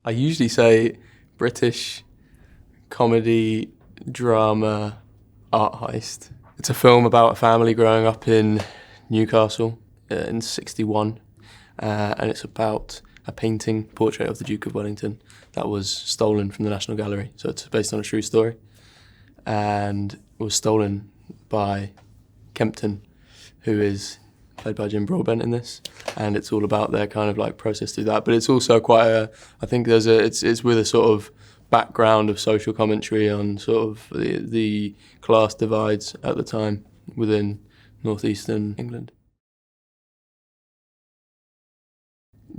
I usually say British comedy, drama, art heist. It's a film about a family growing up in Newcastle in '61, and it's about a painting, portrait of the Duke of Wellington, that was stolen from the National Gallery. So it's based on a true story, and was stolen by Kempton, who is played by Jim Broadbent in this, and it's all about their kind of like process through that. But it's also quite I think it's with a sort of background of social commentary on sort of the class divides at the time within northeastern England.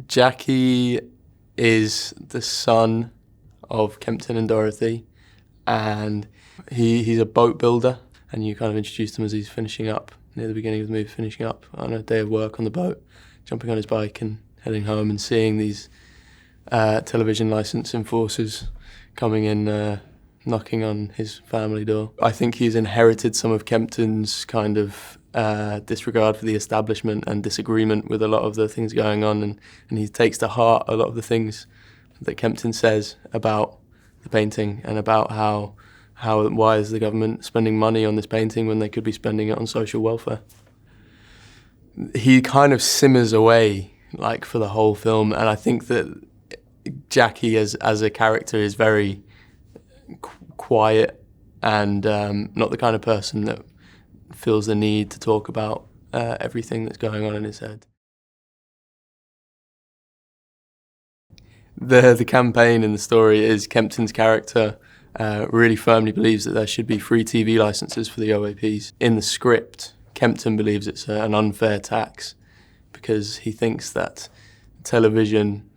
Jackie is the son of Kempton and Dorothy, and he's a boat builder, and you kind of introduced him as he's finishing up, near the beginning of the movie, finishing up on a day of work on the boat, jumping on his bike and heading home and seeing these television license enforcers coming in, knocking on his family door. I think he's inherited some of Kempton's kind of disregard for the establishment and disagreement with a lot of the things going on, and he takes to heart a lot of the things that Kempton says about the painting and about why is the government spending money on this painting when they could be spending it on social welfare. He kind of simmers away like for the whole film, and I think that Jackie as a character is very quiet and not the kind of person that feels the need to talk about everything that's going on in his head. The campaign in the story is Kempton's character really firmly believes that there should be free TV licenses for the OAPs. In the script, Kempton believes it's an unfair tax because he thinks that television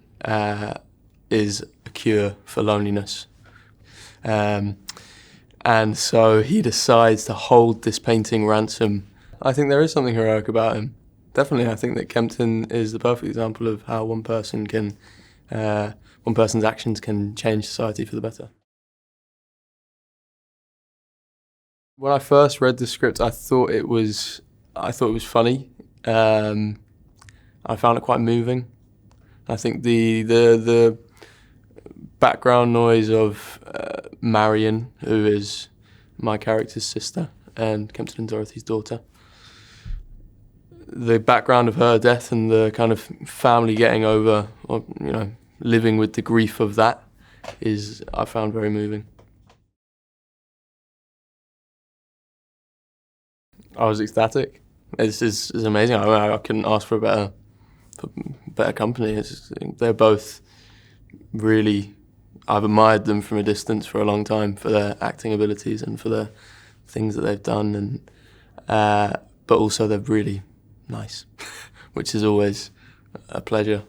is a cure for loneliness. And so he decides to hold this painting ransom. I think there is something heroic about him. Definitely, I think that Kempton is the perfect example of how one person's actions can change society for the better. When I first read the script, I thought it was funny. I found it quite moving. I think the background noise of Marion, who is my character's sister and Kempton and Dorothy's daughter, the background of her death and the kind of family getting over, or living with the grief of that, I found very moving. I was ecstatic. It's amazing. I couldn't ask for better company. They're both really, I've admired them from a distance for a long time for their acting abilities and for the things that they've done, and but also they're really nice, which is always a pleasure.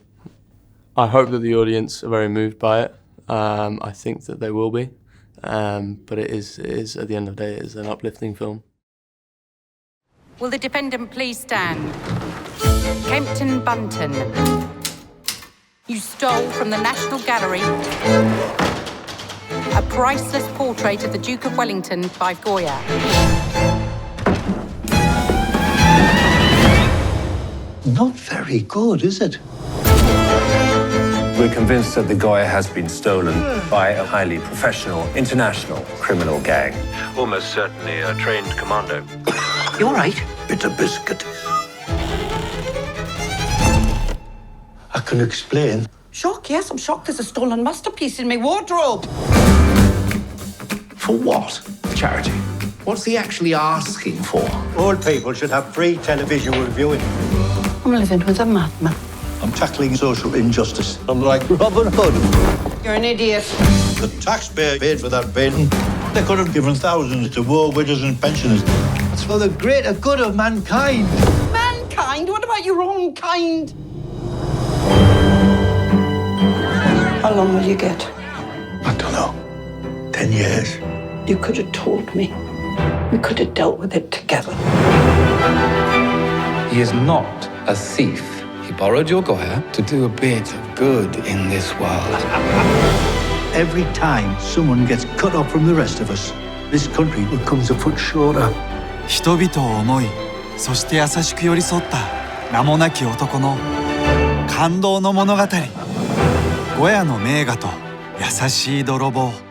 I hope that the audience are very moved by it. I think that they will be, but it is at the end of the day, it is an uplifting film. Will the defendant please stand? Kempton Bunton, you stole from the National Gallery a priceless portrait of the Duke of Wellington by Goya. Not very good, is it? We're convinced that the Goya has been stolen by a highly professional international criminal gang. Almost certainly a trained commando. You all right? Bit of biscuit. I can explain. Shock, yes, I'm shocked. There's a stolen masterpiece in my wardrobe. For what? Charity. What's he actually asking for? All people should have free televisual viewing. I'm living with a madman. I'm tackling social injustice. I'm like Robin Hood. You're an idiot. The taxpayer paid for that painting. They could have given thousands to war widows and pensioners. It's for the greater good of mankind. Mankind? What about your own kind? How long will you get? I don't know. 10 years. You could have told me. We could have dealt with it together. He is not a thief. He borrowed your Goya to do a bit of good in this world. Every time someone gets cut off from the rest of us, this country becomes a foot shorter. 人々を思い、そして優しく寄り添った名もなき男の感動の物語。ゴヤの名画と優しい泥棒。